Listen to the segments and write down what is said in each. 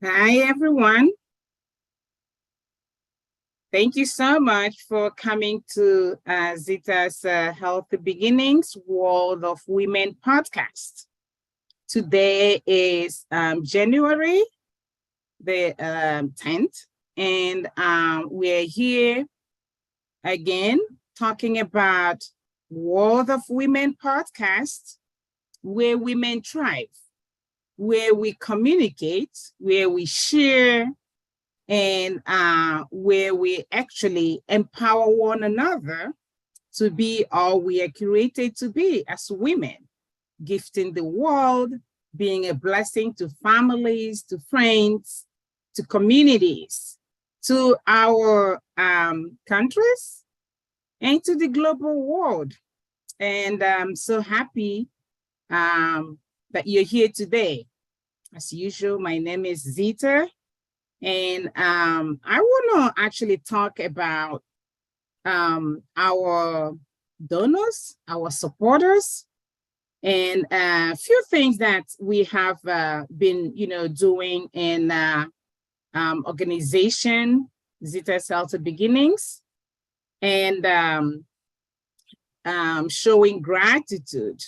Hi, everyone. Thank you so much for coming to Zita's Healthy Beginnings World of Women podcast. Today is January the 10th, and we're here again talking about World of Women podcast, where women thrive, where we communicate, where we share, and where we actually empower one another to be all we are created to be as women, gifting the world, being a blessing to families, to friends, to communities, to our countries, and to the global world. And I'm so happy that you're here today. As usual, my name is Zita. And I want to actually talk about our donors, our supporters, and a few things that we have been, doing in organization, Zita's Healthy Beginnings, and showing gratitude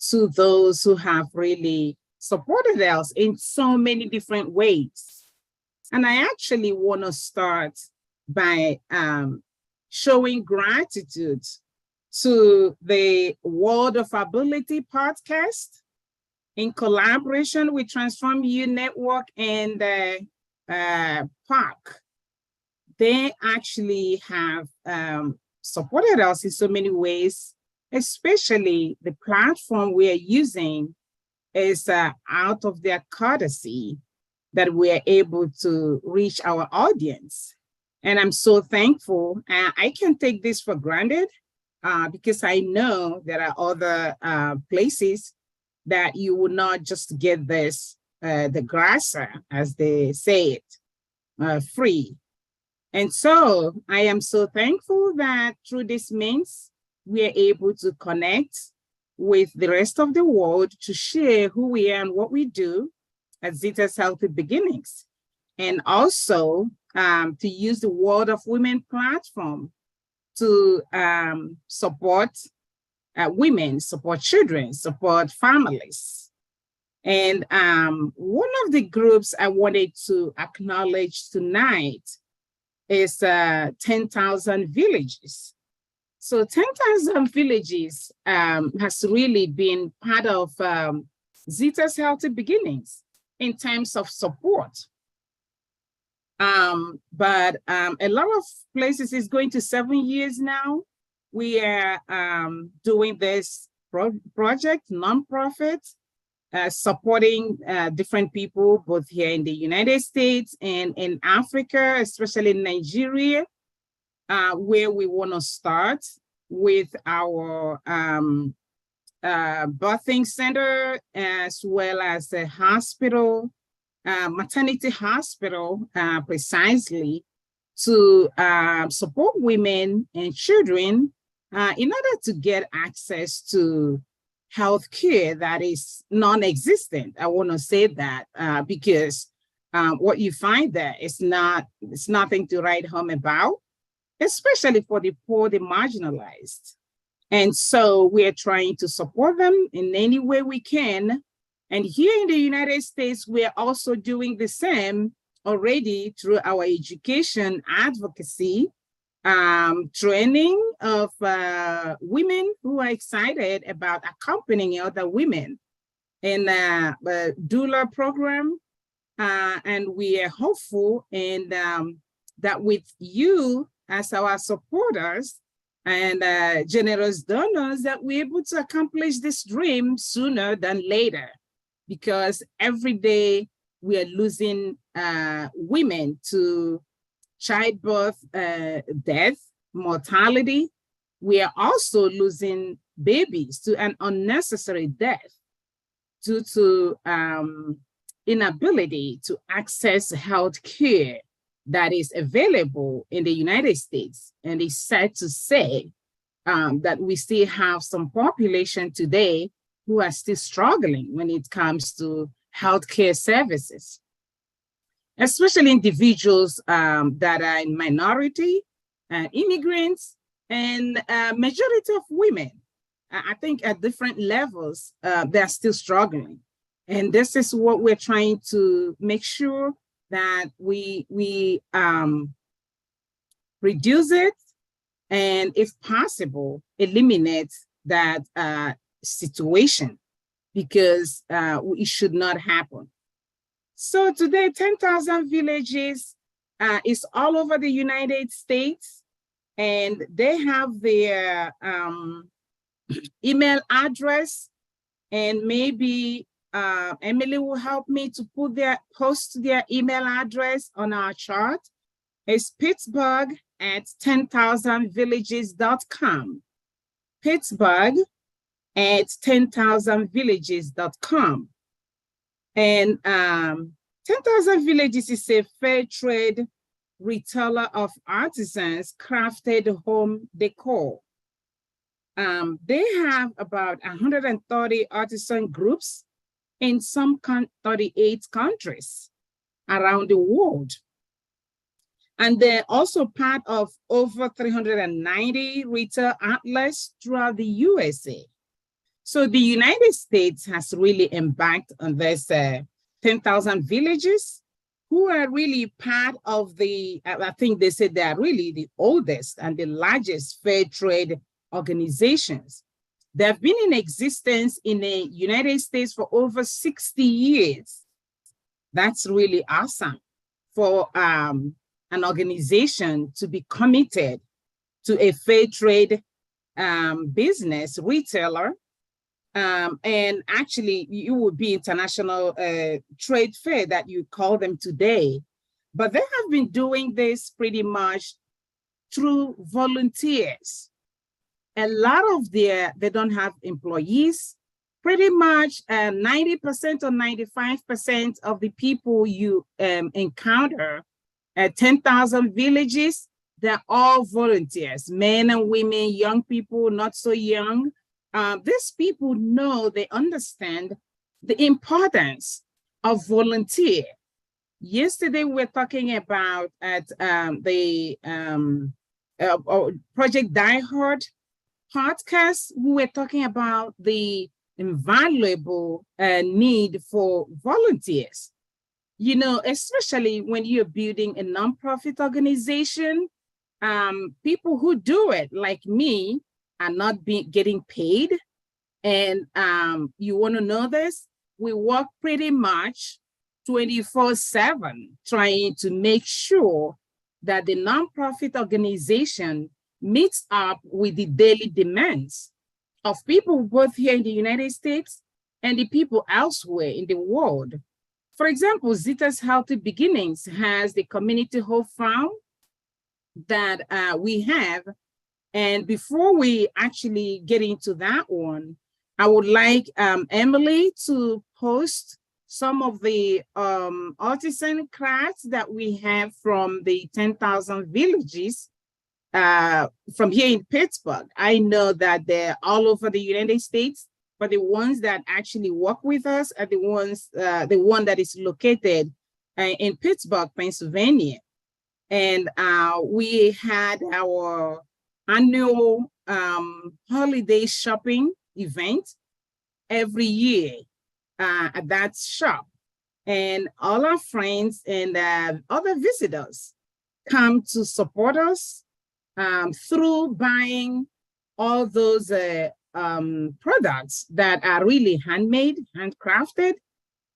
to those who have really supported us in so many different ways. And I actually want to start by showing gratitude to the World of Ability podcast in collaboration with Transform You Network and PARC. They actually have supported us in so many ways, especially the platform we are using is out of their courtesy that we are able to reach our audience. And I'm so thankful. I can't take this for granted because I know there are other places that you will not just get this, the grasser, as they say it, free. And so I am so thankful that through this means, we are able to connect with the rest of the world to share who we are and what we do at Zita's Healthy Beginnings, and also to use the World of Women platform to support women, support children, support families. And one of the groups I wanted to acknowledge tonight is 10,000 Villages. So 10,000 Villages has really been part of Zita's Healthy Beginnings in terms of support. But a lot of places is going to 7 years now. We are doing this project, nonprofit, supporting different people, both here in the United States and in Africa, especially in Nigeria, where we want to start with our birthing center, as well as a hospital, maternity hospital, precisely to support women and children in order to get access to health care that is non-existent. I want to say that because what you find there is it's nothing to write home about, especially for the poor, the marginalized. And so we're trying to support them in any way we can. And here in the United States, we're also doing the same already through our education advocacy, training of women who are excited about accompanying other women in a doula program. And we are hopeful and that with you as our supporters, and generous donors, that we're able to accomplish this dream sooner than later, because every day we are losing women to childbirth death, mortality. We are also losing babies to an unnecessary death due to inability to access health care that is available in the United States. And it's sad to say that we still have some population today who are still struggling when it comes to healthcare services. especially individuals that are in minority, immigrants, and majority of women. I think at different levels, they're still struggling. And this is what we're trying to make sure that we reduce it, and if possible, eliminate that situation, because it should not happen. So today, 10,000 Villages is all over the United States, and they have their email address, and maybe Emily will help me to post their email address on our chart. It's Pittsburgh at 10,000villages.com. Pittsburgh at 10,000villages.com. And 10,000 Villages is a fair trade retailer of artisans crafted home decor. They have about 130 artisan groups in some 38 countries around the world. And they're also part of over 390 retail outlets throughout the USA. So the United States has really embarked on this 10,000 Villages, who are really part of the, I think they said they are really the oldest and the largest fair trade organizations. They've been in existence in the United States for over 60 years. That's really awesome for an organization to be committed to a fair trade business retailer. And actually, it would be international trade fair that you call them today. But they have been doing this pretty much through volunteers. A lot of they don't have employees. Pretty much 90% or 95% of the people you encounter at 10,000 Villages, they're all volunteers, men and women, young people, not so young. These people know, they understand the importance of volunteer. Yesterday, we were talking about at the Project Die Hard podcast, we were talking about the invaluable need for volunteers. You know, especially when you're building a nonprofit organization, people who do it, like me, are not getting paid. And you want to know this? We work pretty much 24/7 trying to make sure that the nonprofit organization meets up with the daily demands of people both here in the United States and the people elsewhere in the world. For example, Zita's Healthy Beginnings has the Community Hope Farm that we have. And before we actually get into that one, I would like Emily to post some of the artisan crafts that we have from the 10,000 Villages from here in Pittsburgh. I know that they're all over the United States, but the ones that actually work with us are the one that is located in Pittsburgh, Pennsylvania. And we had our annual holiday shopping event every year at that shop. And all our friends and other visitors come to support us through buying all those products that are really handmade, handcrafted.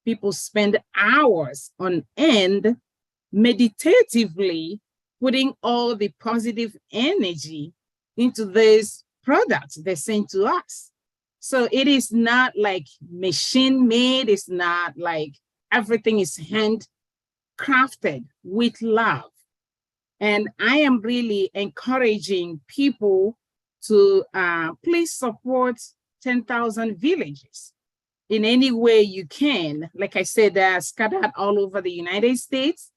People spend hours on end meditatively putting all the positive energy into these products they send to us. So it is not like machine made. It's not like everything is handcrafted with love. And I am really encouraging people to please support 10,000 Villages in any way you can. Like I said, they're scattered all over the United States.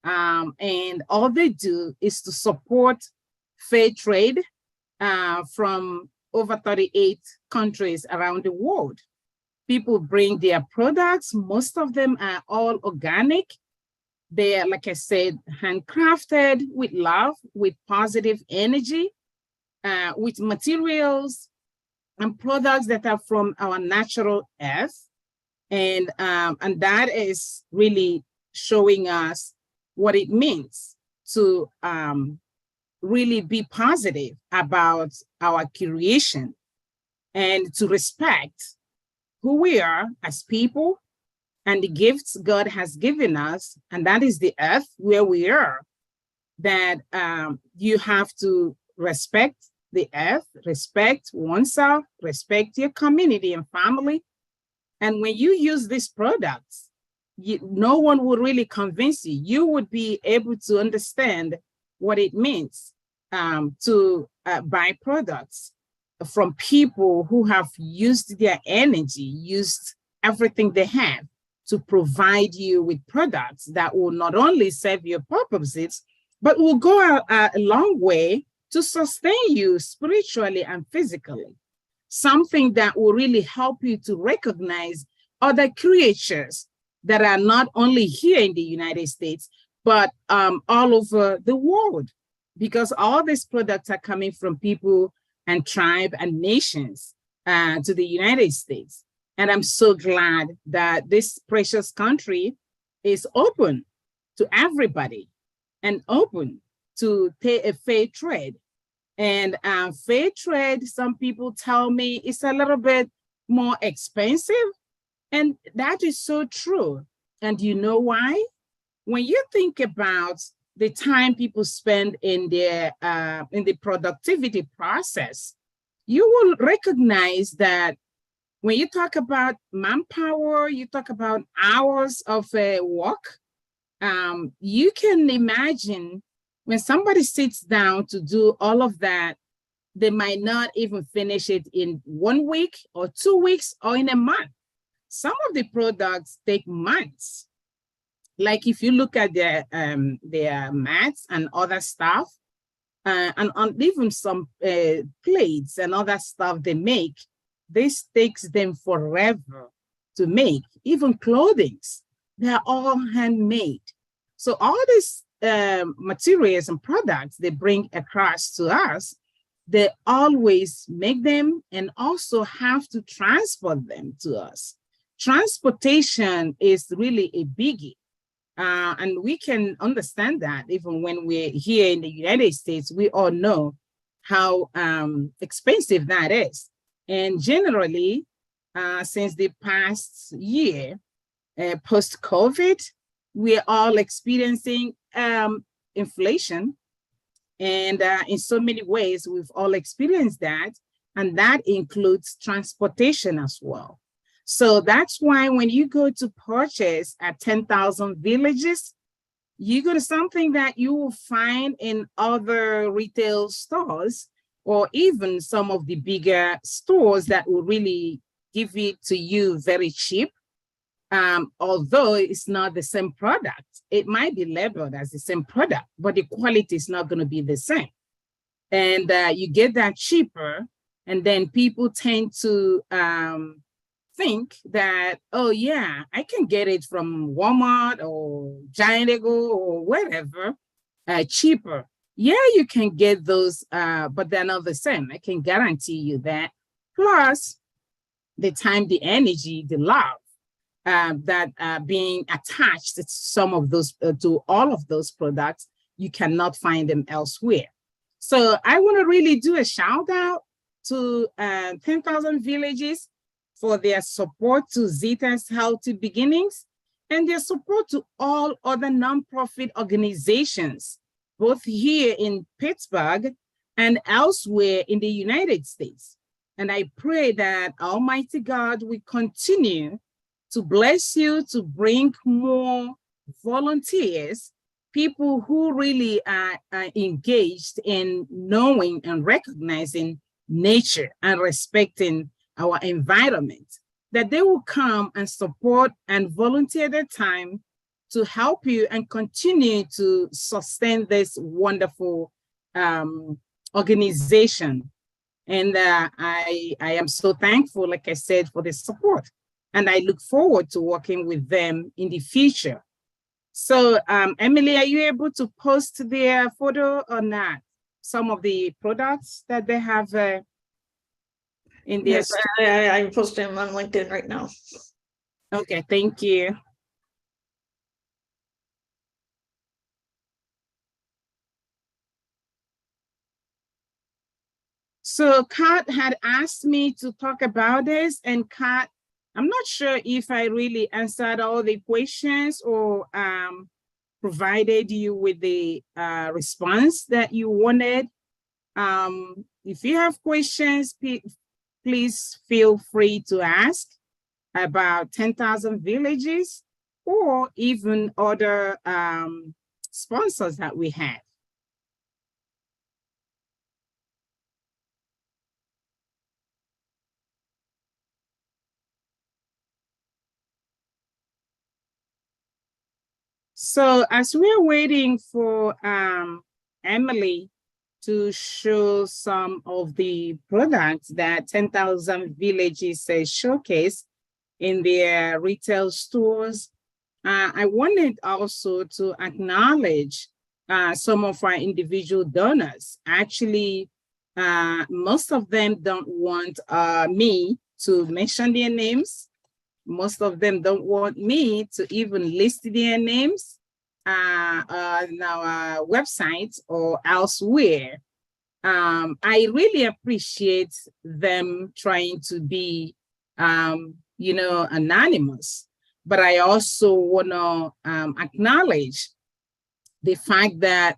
And all they do is to support fair trade from over 38 countries around the world. People bring their products. Most of them are all organic. They are, like I said, handcrafted with love, with positive energy, with materials and products that are from our natural earth. And that is really showing us what it means to really be positive about our creation and to respect who we are as people and the gifts God has given us, and that is the earth where we are, that you have to respect the earth, respect oneself, respect your community and family. And when you use these products, no one will really convince you. You would be able to understand what it means to buy products from people who have used their energy, used everything they have to provide you with products that will not only serve your purposes, but will go a long way to sustain you spiritually and physically. Something that will really help you to recognize other creatures that are not only here in the United States, but all over the world, because all these products are coming from people and tribe and nations to the United States. And I'm so glad that this precious country is open to everybody and open to a fair trade. And fair trade, some people tell me, it's a little bit more expensive. And that is so true. And you know why? When you think about the time people spend in the productivity process, you will recognize that when you talk about manpower, you talk about hours of work, you can imagine when somebody sits down to do all of that, they might not even finish it in 1 week or 2 weeks or in a month. Some of the products take months. Like if you look at their mats and other stuff, and even some plates and other stuff they make, this takes them forever to make. Even clothing, they're all handmade. So all these materials and products they bring across to us, they always make them and also have to transport them to us. Transportation is really a biggie. And we can understand that even when we're here in the United States, we all know how expensive that is. And generally, since the past year, post-COVID, we're all experiencing inflation. And in so many ways, we've all experienced that. And that includes transportation as well. So that's why when you go to purchase at 10,000 Villages, you go to something that you will find in other retail stores or even some of the bigger stores that will really give it to you very cheap. Although it's not the same product, it might be labeled as the same product, but the quality is not going to be the same. And you get that cheaper, and then people tend to think that, oh yeah, I can get it from Walmart or Giant Eagle or whatever, cheaper. Yeah, you can get those, but they're not the same. I can guarantee you that. Plus, the time, the energy, the love that being attached to some of those, to all of those products, you cannot find them elsewhere. So I want to really do a shout out to 10,000 Villages for their support to Zita's Healthy Beginnings and their support to all other nonprofit organizations, both here in Pittsburgh and elsewhere in the United States. And I pray that Almighty God will continue to bless you to bring more volunteers, people who really are engaged in knowing and recognizing nature and respecting our environment, that they will come and support and volunteer their time to help you and continue to sustain this wonderful organization. And I am so thankful, like I said, for the support. And I look forward to working with them in the future. So Emily, are you able to post their photo or not? Some of the products that they have in their Yes, I'm posting them on LinkedIn right now. Okay, thank you. So Kat had asked me to talk about this, and Kat, I'm not sure if I really answered all the questions or provided you with the response that you wanted. If you have questions, please feel free to ask about 10,000 villages or even other sponsors that we have. So as we're waiting for Emily to show some of the products that 10,000 villages showcase in their retail stores, I wanted also to acknowledge some of our individual donors. Actually, most of them don't want me to mention their names. Most of them don't want me to even list their names on our website or elsewhere. I really appreciate them trying to be, anonymous, but I also want to acknowledge the fact that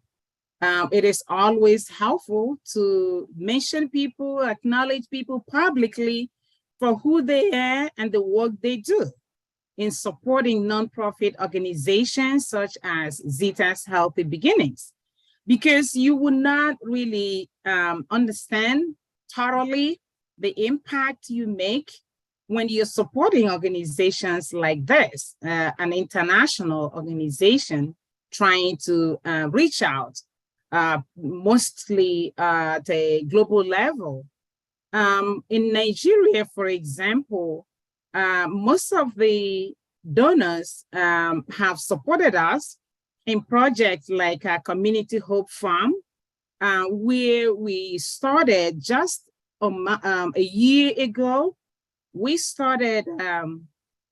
it is always helpful to mention people, acknowledge people publicly for who they are and the work they do in supporting nonprofit organizations such as Zita's Healthy Beginnings, because you will not really understand thoroughly the impact you make when you're supporting organizations like this, an international organization trying to reach out mostly at a global level. In Nigeria, for example, most of the donors have supported us in projects like Community Hope Farm, where we started just a year ago. We started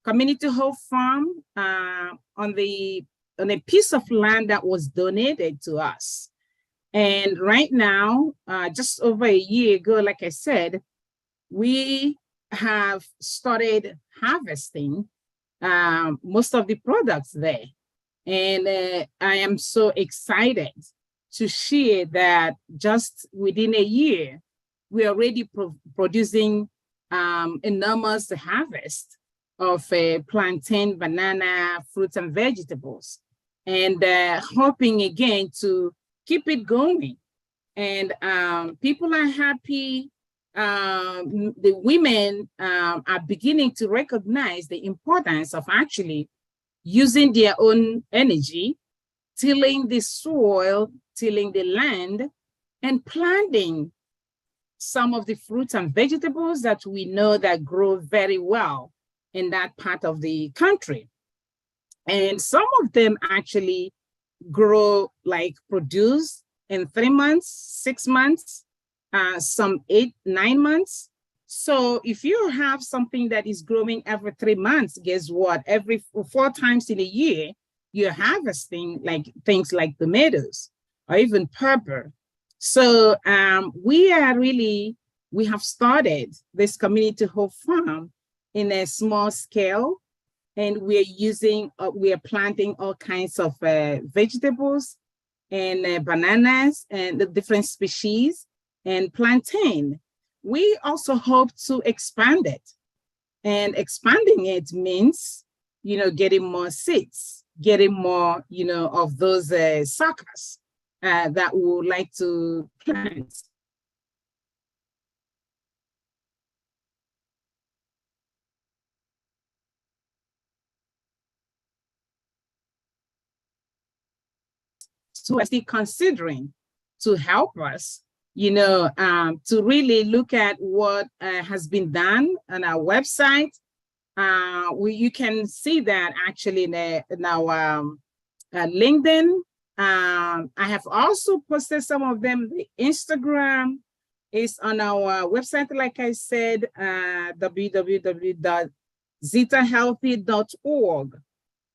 Community Hope Farm on a piece of land that was donated to us. And right now, just over a year ago, like I said, we have started harvesting most of the products there. And I am so excited to share that just within a year, we're already producing enormous harvest of plantain, banana, fruits, and vegetables, and hoping again to keep it going. And people are happy. The women are beginning to recognize the importance of actually using their own energy, tilling the soil, tilling the land, and planting some of the fruits and vegetables that we know that grow very well in that part of the country. And some of them actually grow, like produce in 3 months, 6 months, some 8, 9 months. So if you have something that is growing every 3 months, guess what? Every 4 times in a year, you're harvesting like things like tomatoes or even pepper. So we have started this Community Hope Farm in a small scale, and we are planting all kinds of vegetables and bananas and the different species and plantain. We also hope to expand it, and expanding it means, getting more seeds, getting more, of those suckers that we would like to plant. So we're still considering to help us, to really look at what has been done on our website. You can see that actually in our LinkedIn. I have also posted some of them. The Instagram is on our website, like I said, www.zitahealthy.org.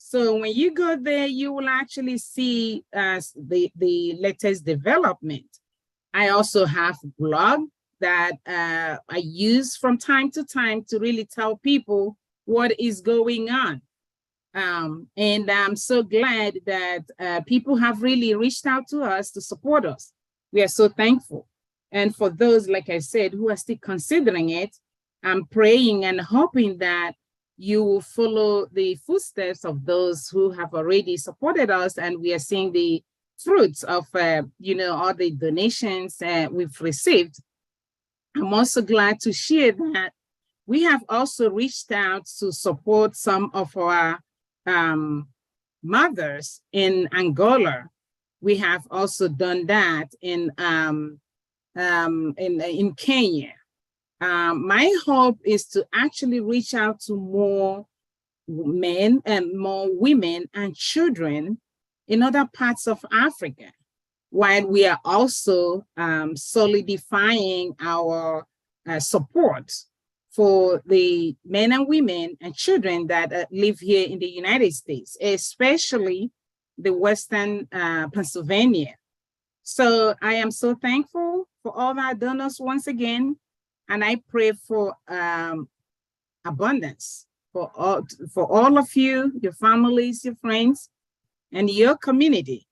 So when you go there, you will actually see the latest development. I also have a blog that I use from time to time to really tell people what is going on. And I'm so glad that people have really reached out to us to support us. We are so thankful. And for those, like I said, who are still considering it, I'm praying and hoping that you will follow the footsteps of those who have already supported us, and we are seeing the fruits of all the donations we've received. I'm also glad to share that we have also reached out to support some of our mothers in Angola. We have also done that in Kenya. My hope is to actually reach out to more men and more women and children in other parts of Africa, while we are also solidifying our support for the men and women and children that live here in the United States, especially the Western Pennsylvania. So I am so thankful for all our donors once again, and I pray for abundance for all of you, your families, your friends, and your community.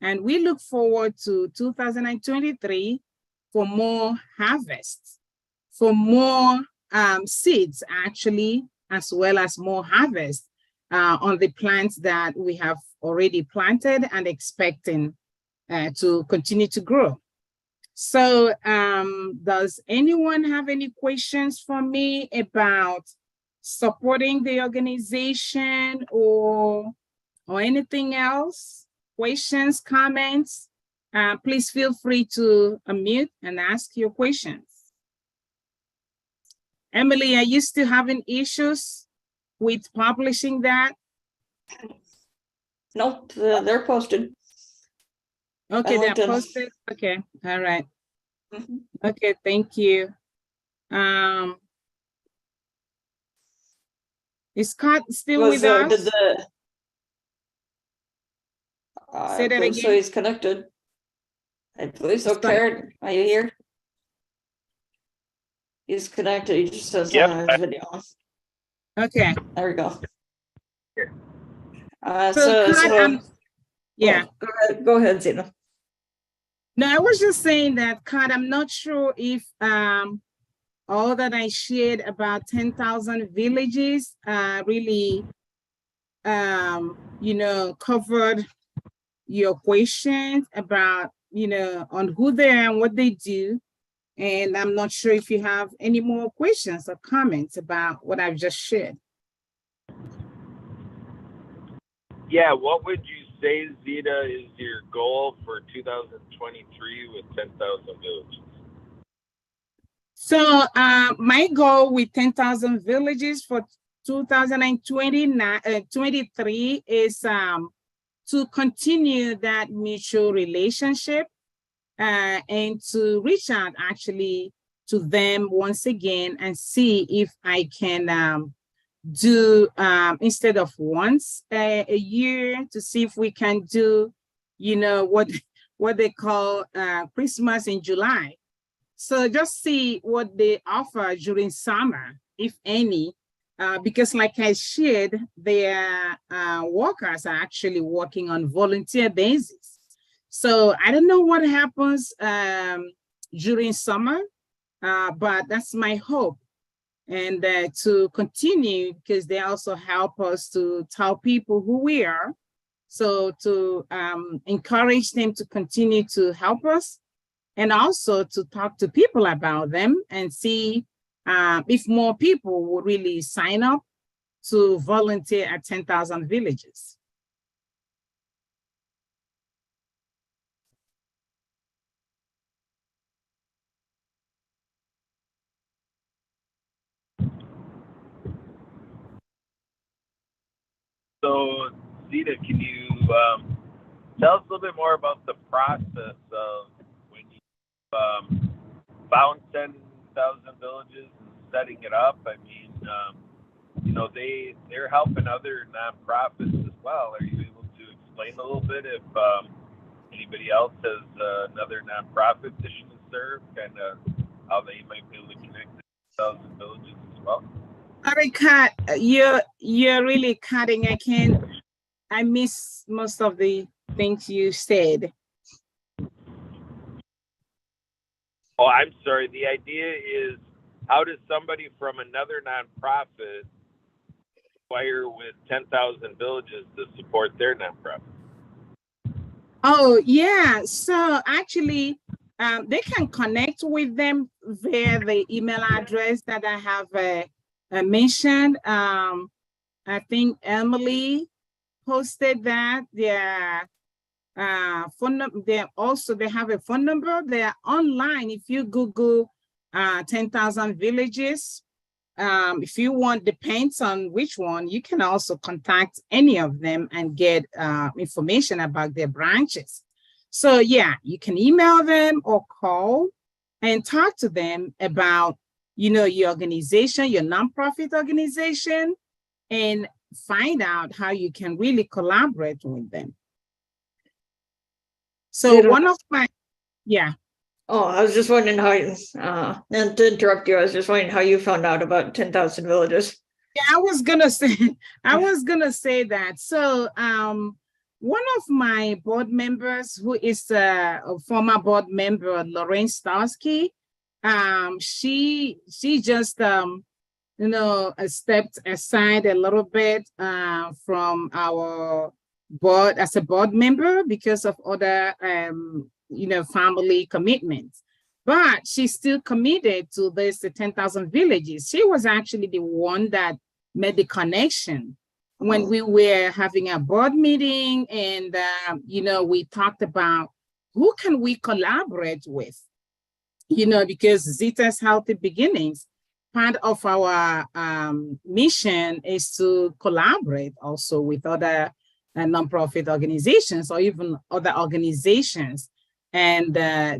And we look forward to 2023 for more harvests, for more seeds actually, as well as more harvest on the plants that we have already planted and expecting to continue to grow. So does anyone have any questions for me about supporting the organization or anything else? Questions, comments? Please feel free to unmute and ask your questions. Emily, are you still having issues with publishing that? Nope, they're posted. Okay, they're posted. Okay, all right. Mm-hmm. Okay, thank you. Is Scott still with us? Say that again. So he's connected. I believe so. Karen, are you here? He's connected. He just says his video on. Okay. There we go. Yeah. Go ahead, Zena. No, I was just saying that, Kat, I'm not sure if all that I shared about 10,000 villages really, covered your questions about, on who they are and what they do. And I'm not sure if you have any more questions or comments about what I've just shared. Yeah, what would you say, Zita, is your goal for 2023 with 10,000 villages? So my goal with 10,000 villages for 2023 is to continue that mutual relationship and to reach out actually to them once again and see if I can do instead of once a year, to see if we can do, what they call Christmas in July. So just see what they offer during summer, if any, because like I shared, their workers are actually working on volunteer basis. So I don't know what happens during summer, but that's my hope. And to continue, because they also help us to tell people who we are. So to encourage them to continue to help us, and also to talk to people about them and see if more people will really sign up to volunteer at 10,000 villages. So, Zita, can you tell us a little bit more about the process of when you found 10,000 villages and setting it up. I mean, they're helping other nonprofits as well. Are you able to explain a little bit if anybody else has another nonprofit they should serve, kind of how they might be able to connect to 10,000 villages as well? Arikat, you're really cutting. I miss most of the things you said. Oh, I'm sorry. The idea is, how does somebody from another nonprofit acquire with 10,000 villages to support their nonprofit? Oh, yeah. So actually, they can connect with them via the email address that I have mentioned. I think Emily posted that. Their phone number. They have a phone number. They are online. If you Google 10,000 villages, if you want, depends on which one, you can also contact any of them and get information about their branches. So yeah, you can email them or call and talk to them about, your organization, your nonprofit organization, and find out how you can really collaborate with them. So one of my, yeah. Oh, I was just wondering how, and to interrupt you, I was just wondering how you found out about 10,000 villages. Yeah, I was gonna say that. So one of my board members, who is a former board member, Lorraine Starsky, she just stepped aside a little bit from our board as a board member because of other family commitments, but she's still committed to this 10,000 villages. She was actually the one that made the connection when we were having a board meeting, and we talked about who can we collaborate with, because Zita's Healthy Beginnings, part of our mission is to collaborate also with other nonprofit organizations or even other organizations and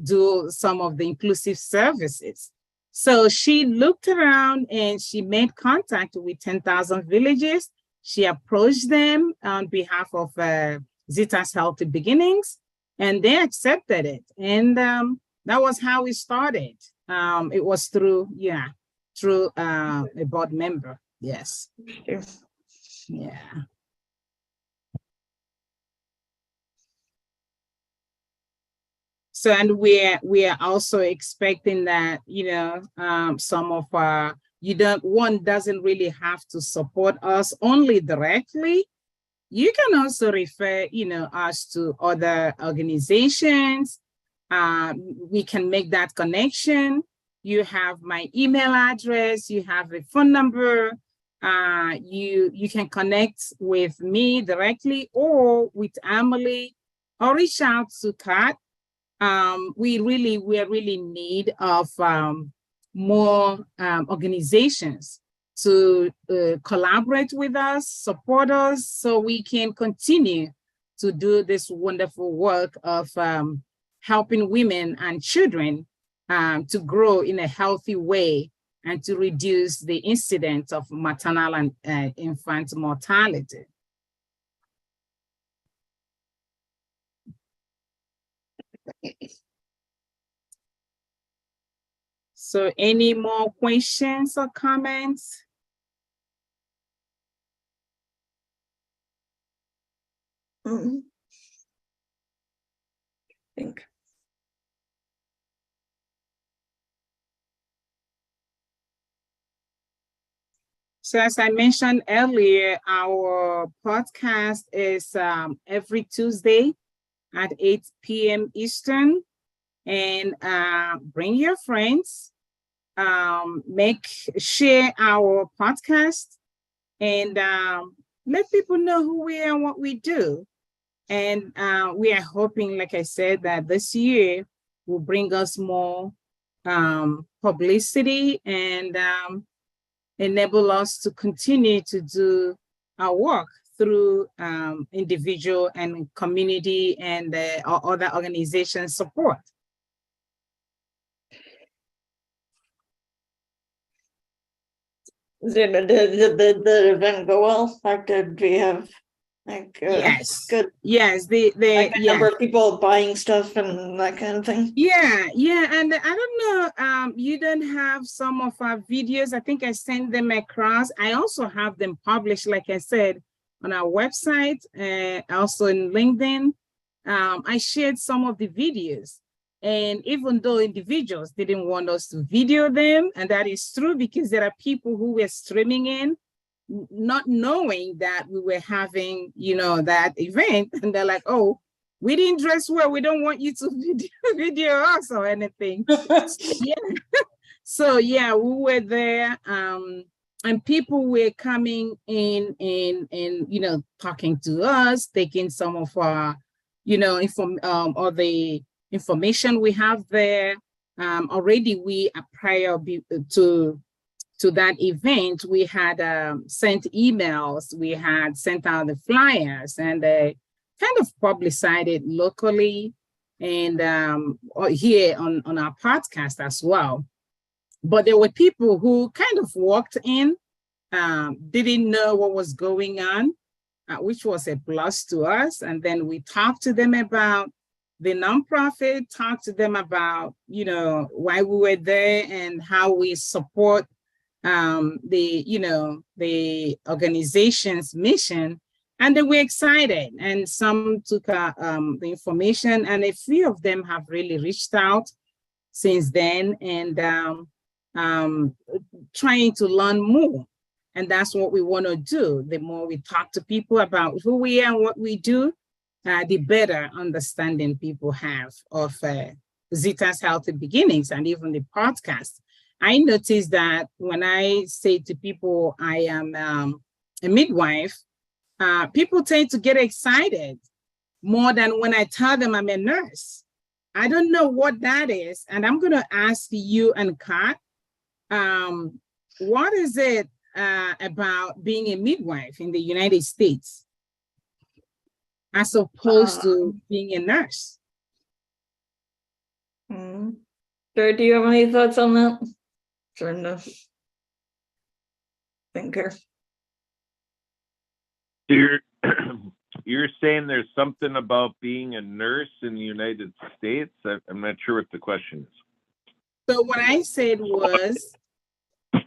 do some of the inclusive services. So she looked around and she made contact with 10,000 villages. She approached them on behalf of Zita's Healthy Beginnings, and they accepted it. And that was how it started. It was through a board member. Yes. Yeah. So, and we are also expecting that, some of our, one doesn't really have to support us only directly. You can also refer, us to other organizations. We can make that connection. You have my email address, you have a phone number. You can connect with me directly or with Emily, or reach out to Kat. We are really in need of more organizations to collaborate with us, support us, so we can continue to do this wonderful work of helping women and children to grow in a healthy way and to reduce the incidence of maternal and infant mortality. So any more questions or comments? I think. So as I mentioned earlier, our podcast is every Tuesday at 8 p.m. Eastern. And bring your friends, share our podcast, and let people know who we are and what we do. And we are hoping, like I said, that this year will bring us more publicity and enable us to continue to do our work. through individual and community and or other organization support. Did the event go well? Like, did we have like Yes. good, Yes. like a Yeah. number of people buying stuff and that kind of thing? Yeah. And I don't know, you don't have some of our videos. I think I sent them across. I also have them published, like I said, on our website, also in LinkedIn. I shared some of the videos. And even though individuals didn't want us to video them, and that is true because there are people who were streaming in, not knowing that we were having, that event. And they're like, oh, we didn't dress well. We don't want you to video us or anything. Yeah. So yeah, we were there. And people were coming in and talking to us, taking some of our, or the information we have there. Already we prior to that event, we had sent emails, we had sent out the flyers, and kind of publicized it locally and here on our podcast as well. But there were people who kind of walked in, didn't know what was going on, which was a plus to us. And then we talked to them about the nonprofit, talked to them about, why we were there and how we support the organization's mission. And they were excited. And some took the information, and a few of them have really reached out since then and trying to learn more. And that's what we want to do. The more we talk to people about who we are and what we do, the better understanding people have of Zita's Healthy Beginnings and even the podcast. I noticed that when I say to people I am a midwife, people tend to get excited more than when I tell them I'm a nurse. I don't know what that is. And I'm going to ask you and Kat, what is it about being a midwife in the United States as opposed to being a nurse? Jared, do you have any thoughts on that? Trying to think here. You're saying there's something about being a nurse in the United States? I'm not sure what the question is. So what I said was,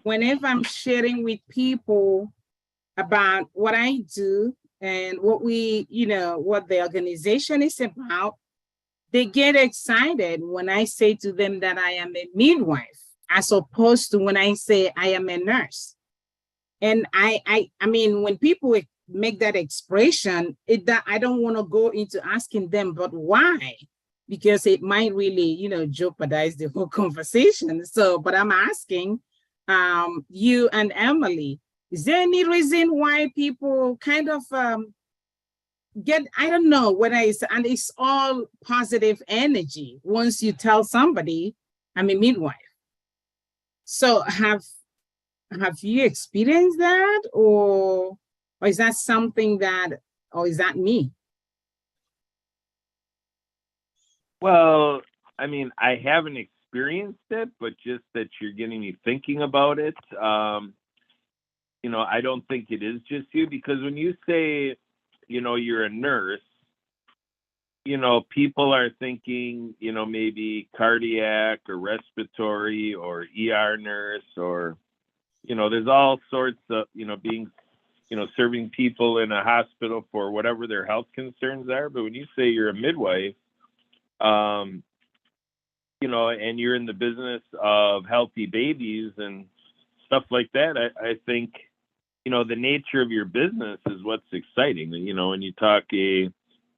whenever I'm sharing with people about what I do and what what the organization is about, they get excited when I say to them that I am a midwife, as opposed to when I say I am a nurse. And I mean, when people make that expression, I don't want to go into asking them, but why? Because it might really, jeopardize the whole conversation. So, but I'm asking you and Emily, is there any reason why people kind of I don't know whether and it's all positive energy once you tell somebody I'm a midwife. So have you experienced that, or is that something or is that me? Well, I mean, I haven't experienced it, but just that you're getting me thinking about it. I don't think it is just you, because when you say, you're a nurse, people are thinking, maybe cardiac or respiratory or ER nurse, or, there's all sorts of, being, serving people in a hospital for whatever their health concerns are. But when you say you're a midwife, and you're in the business of healthy babies and stuff like that, I think, the nature of your business is what's exciting. When you talk a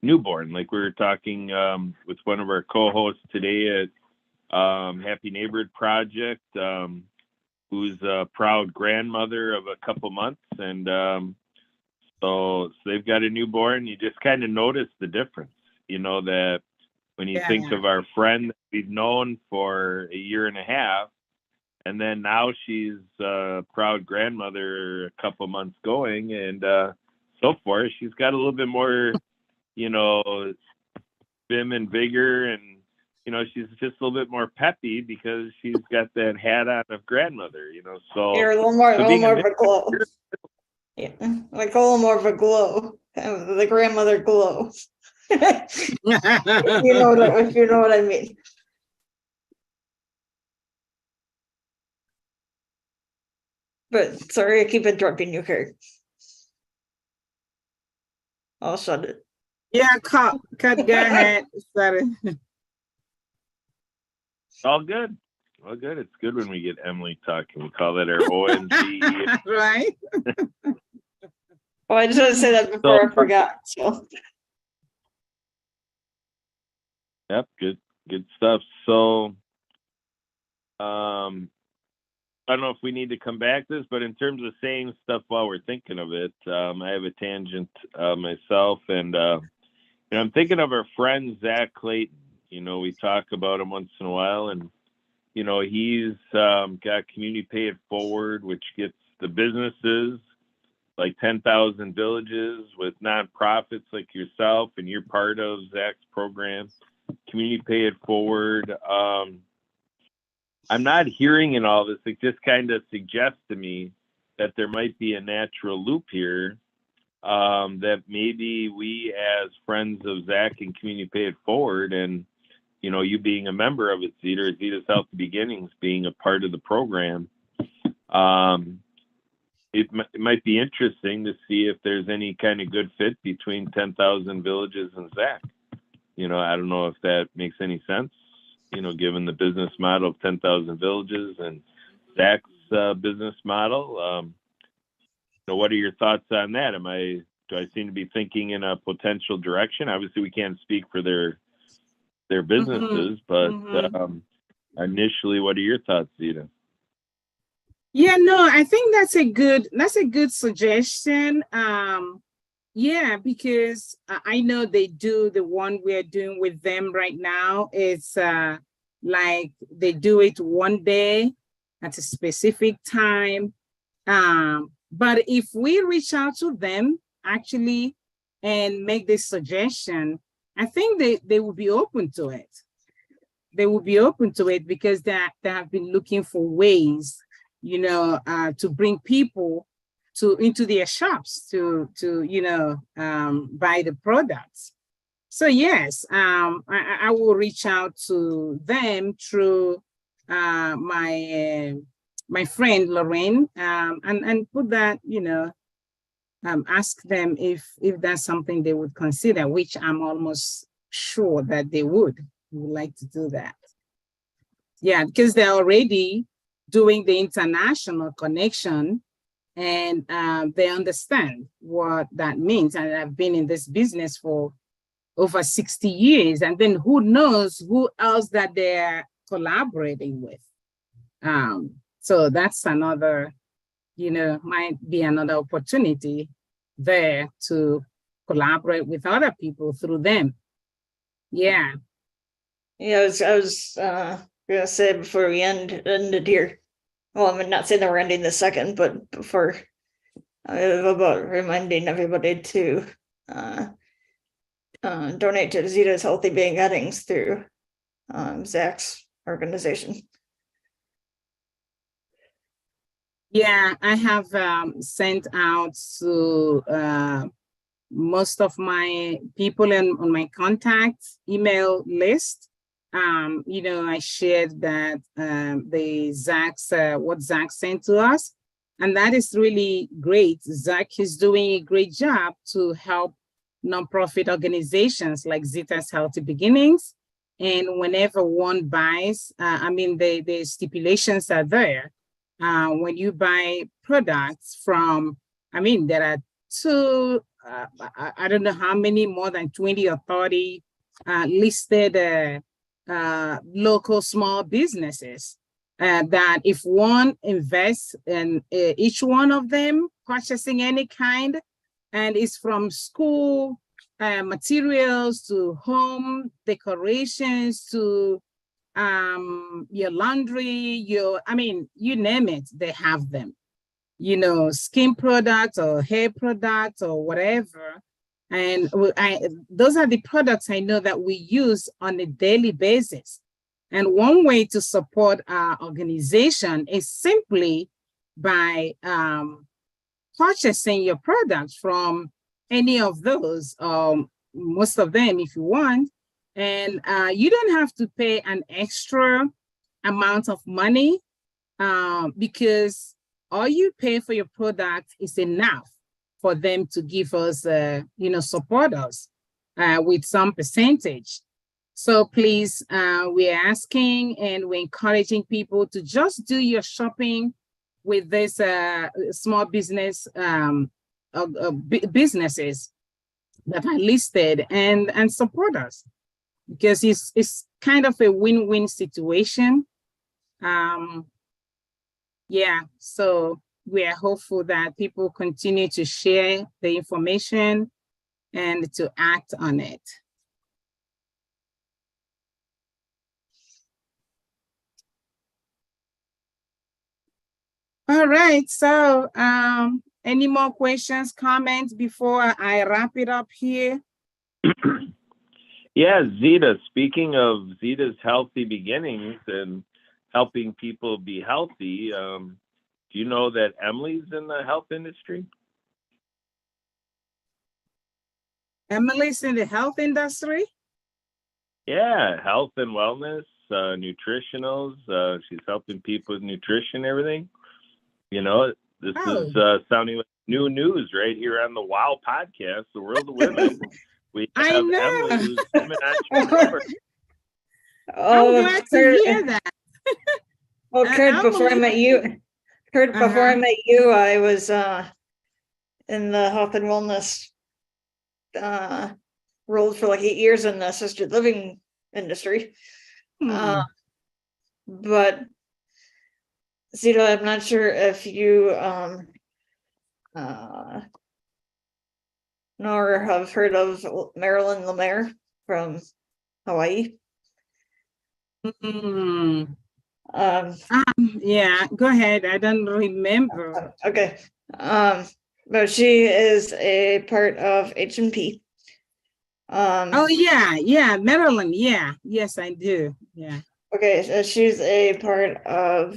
newborn, like we were talking with one of our co-hosts today at Happy Neighborhood Project, who's a proud grandmother of a couple months. And so they've got a newborn. You just kind of notice the difference, that when you think of our friend that we've known for a year and a half, and then now she's a proud grandmother a couple months going. And so forth. She's got a little bit more, you know, vim and vigor, and you know, she's just a little bit more peppy because she's got that hat on of grandmother, you know. So You're a little more of a glow. Yeah. Like a little more of a glow, kind of the grandmother glow. If you know what I mean. But sorry, I keep interrupting you, Kurt. I'll shut it. Yeah, cut, go ahead. Sorry. All good. All good. It's good when we get Emily talking. We call that our OMG. Right? Well, I just want to say that before I forgot. So. Yep, good stuff. So I don't know if we need to come back to this, but in terms of saying stuff while we're thinking of it, I have a tangent myself, and you know, I'm thinking of our friend Zach Clayton. You know, we talk about him once in a while, and you know, he's got Community Pay It Forward, which gets the businesses like 10,000 Villages with nonprofits like yourself, and you're part of Zach's program, Community Pay It Forward. I'm not hearing in all this. It just kind of suggests to me that there might be a natural loop here, that maybe we as friends of Zach and Community Pay It Forward, and you know, you being a member of it, Zeta's Healthy Beginnings, being a part of the program, it might be interesting to see if there's any kind of good fit between 10,000 Villages and Zach. You know, I don't know if that makes any sense, you know, given the business model of 10,000 Villages and Zach's business model. So what are your thoughts on that? Do I seem to be thinking in a potential direction? Obviously, we can't speak for their businesses, but initially, what are your thoughts, Zeta? Yeah, no, I think that's a good suggestion. Yeah, because I know they do the one we're doing with them right now. It's like they do it one day at a specific time. But if we reach out to them actually and make this suggestion, I think they will be open to it. They will be open to it because they have been looking for ways, you know, to bring people into their shops to you know, buy the products. So yes, I will reach out to them through my friend Lorraine, and put that, you know, ask them if that's something they would consider, which I'm almost sure that they would like to do that. Yeah, because they're already doing the international connection, and they understand what that means. And I've been in this business for over 60 years. And then who knows who else that they're collaborating with. So that's another, you know, might be another opportunity there to collaborate with other people through them. Yeah. Yeah, I was gonna say before we ended here. Well, I'm not saying that we're ending the second, but before about reminding everybody to donate to Zeta's Healthy Beginnings through Zach's organization. Yeah, I have sent out to most of my people on my contact email list. You know, I shared that the Zach's what Zach sent to us, and that is really great. Zach is doing a great job to help nonprofit organizations like Zeta's Healthy Beginnings. And whenever one buys, I mean, the stipulations are there. When you buy products from, I mean, there are two, I don't know how many, more than 20 or 30 listed local small businesses, that if one invests in each one of them, purchasing any kind, and it's from school materials to home decorations to your laundry, I mean, you name it, they have them. skin products or hair products or whatever. And those are the products I know that we use on a daily basis. And one way to support our organization is simply by purchasing your products from any of those, most of them if you want. And you don't have to pay an extra amount of money because all you pay for your product is enough for them to give us, support us with some percentage. So please, we're asking and we're encouraging people to just do your shopping with this small business businesses that are listed and support us, because it's kind of a win-win situation. Yeah, so we are hopeful that people continue to share the information and to act on it. All right, so any more questions, comments before I wrap it up here? Yeah, Zita, speaking of Zita's healthy beginnings and helping people be healthy, do you know that Emily's in the health industry? Emily's in the health industry? Yeah, health and wellness, nutritionals. She's helping people with nutrition, everything. This is sounding like new news right here on the WOW podcast, The World of Women. We have Emily, who's women entrepreneur. I'm glad to hear that. Well, Kurt, before I met you, I was in the health and wellness role for like 8 years in the assisted living industry. But Zita, I'm not sure if you know or have heard of Marilyn Lemaire from Hawaii. Yeah, go ahead. I don't remember. Okay. But she is a part of H&P. Oh yeah, Maryland. Yeah, yes, I do. Yeah. Okay, so she's a part of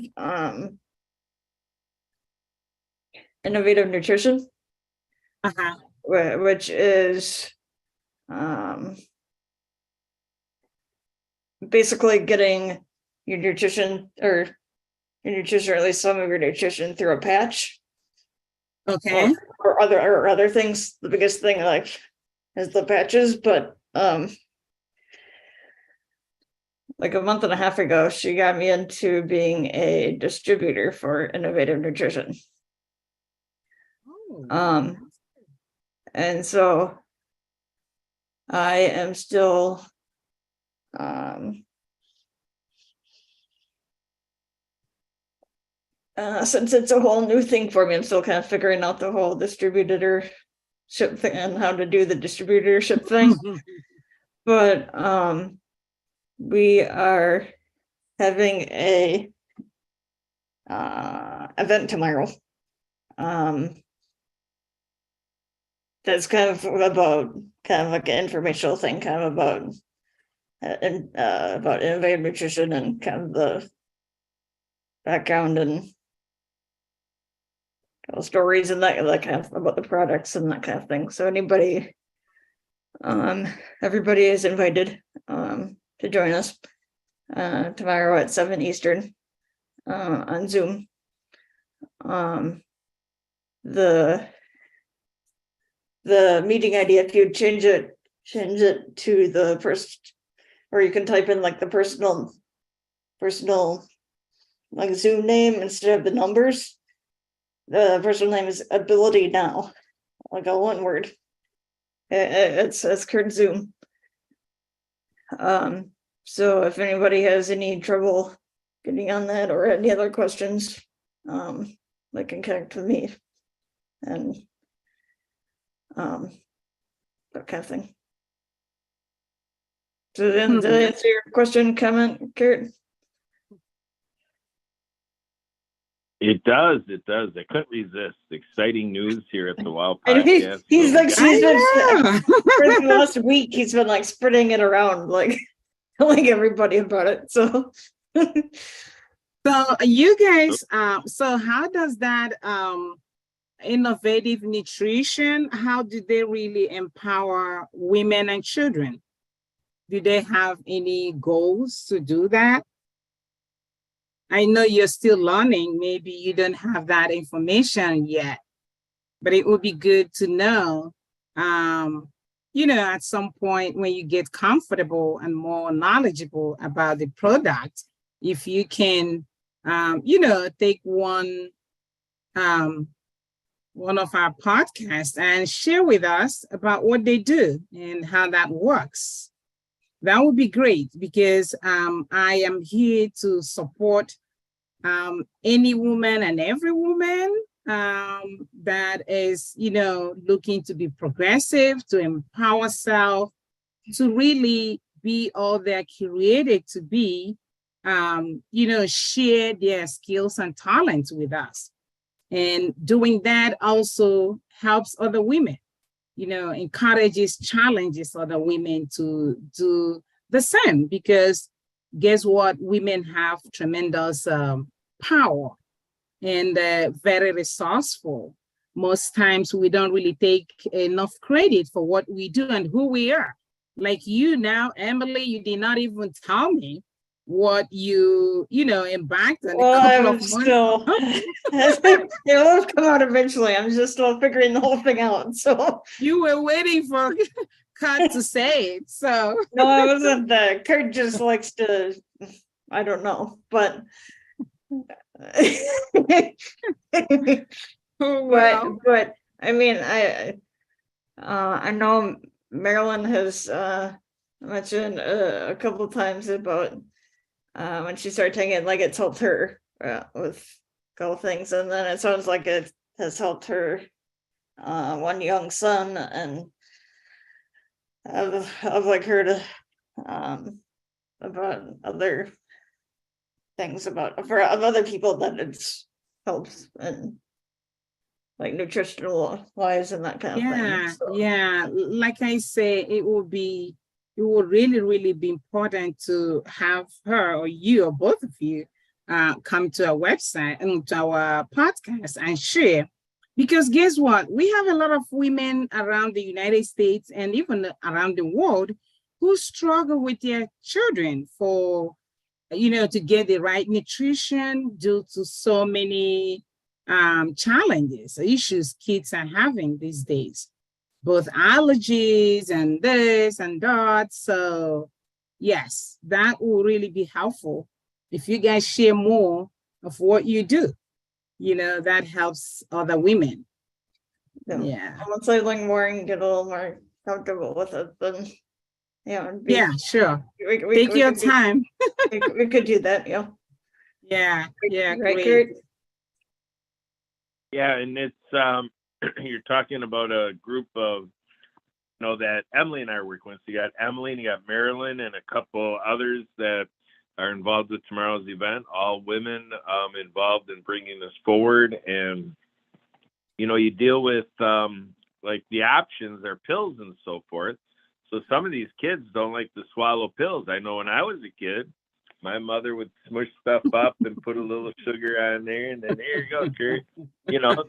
Innovative Nutrition, which is basically getting your nutrition, or at least some of your nutrition, through a patch. Okay. Or other things. The biggest thing is the patches, but like a month and a half ago, she got me into being a distributor for Innovative Nutrition. And so I am still since it's a whole new thing for me, I'm still kind of figuring out the whole distributorship thing and how to do the distributorship thing. But we are having a event tomorrow. That's kind of about like an informational thing, kind of about Innovative Nutrition and kind of the background and stories and that kind of about the products and that kind of thing. So everybody is invited to join us tomorrow at 7 Eastern on Zoom. The meeting ID, if you change it to the first, or you can type in like the personal like Zoom name instead of the numbers. The personal name is Ability Now, like a one word. It's Kurt Zoom. So if anybody has any trouble getting on that or any other questions, they can connect with me and that kind of thing. So then, did I answer your question, comment, Kurt? It does. It does. I couldn't resist. Exciting news here at the WOW And podcast. he's So, like, she's been Yeah. for the last week, he's been like spreading it around, like telling everybody about it. So So you guys, so how does that innovative nutrition, how do they really empower women and children? Do they have any goals to do that? I know you're still learning, maybe you don't have that information yet, but it would be good to know, at some point when you get comfortable and more knowledgeable about the product, if you can, take one of our podcasts and share with us about what they do and how that works. That would be great, because I am here to support any woman and every woman that is, looking to be progressive, to empower self, to really be all they're created to be, share their skills and talents with us. And doing that also helps other women, encourages, challenges other women to do the same, because guess what? Women have tremendous power and very resourceful. Most times we don't really take enough credit for what we do and who we are. Like you now, Emily, you did not even tell me what you embarked on well, a couple I'm of months still ago. it will come out eventually. I'm just still figuring the whole thing out. So You were waiting for Kurt to say it. So no, I wasn't. Kurt just likes to, I don't know, but well, but I mean, I know Marilyn has mentioned a couple of times about when she started taking it, like it's helped her with a couple things, and then it sounds like it has helped her one young son, and I've like heard about other things about for other people that it's helped and like nutritional wise and that kind of thing. So. Yeah. Like I say, it will really, really be important to have her or you or both of you come to our website and to our podcast and share. Because guess what? We have a lot of women around the United States and even around the world who struggle with their children for, to get the right nutrition due to so many challenges, issues kids are having these days, both allergies and this and that. So yes, that will really be helpful if you guys share more of what you do. That helps other women. Yeah. Once I learn more and get a little more comfortable with it, then yeah, sure. We Take your time. We could do that, yeah. Yeah, Right, great. Kurt? yeah, and it's you're talking about a group of that Emily and I are working with. So you got Emily and you got Marilyn and a couple others that are involved with tomorrow's event, all women involved in bringing this forward. And you deal with like the options are pills and so forth. So some of these kids don't like to swallow pills. I know when I was a kid, my mother would smush stuff up and put a little sugar on there, and then here you go, Kurt.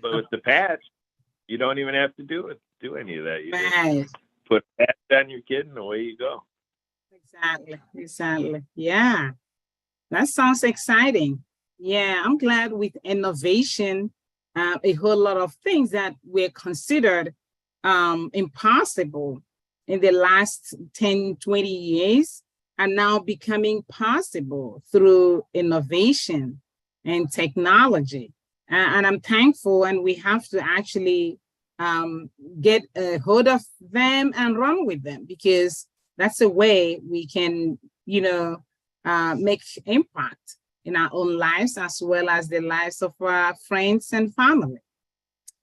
But with the patch, you don't even have to do any of that. You just put a patch on your kid, and away you go. Exactly. Yeah, that sounds exciting. Yeah, I'm glad with innovation, a whole lot of things that were considered impossible in the last 10, 20 years are now becoming possible through innovation and technology. And I'm thankful, and we have to actually get a hold of them and run with them, because that's a way we can, make impact in our own lives as well as the lives of our friends and family.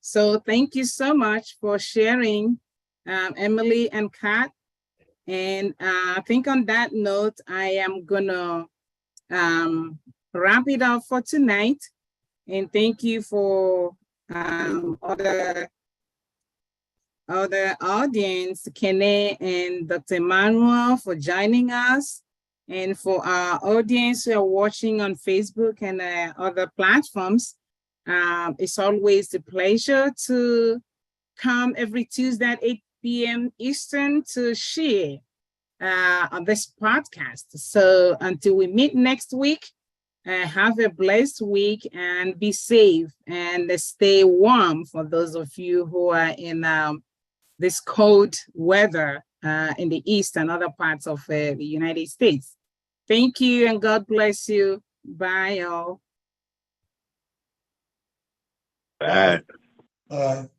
So thank you so much for sharing, Emily and Kat. And I think on that note, I am gonna wrap it up for tonight. And thank you for other audience, Kene and Dr. Emmanuel, for joining us. And for our audience who are watching on Facebook and other platforms, it's always a pleasure to come every Tuesday at 8 p.m. Eastern to share on this podcast. So until we meet next week, have a blessed week and be safe and stay warm for those of you who are in this cold weather in the East and other parts of the United States. Thank you and God bless you. Bye, all. Bye. Bye.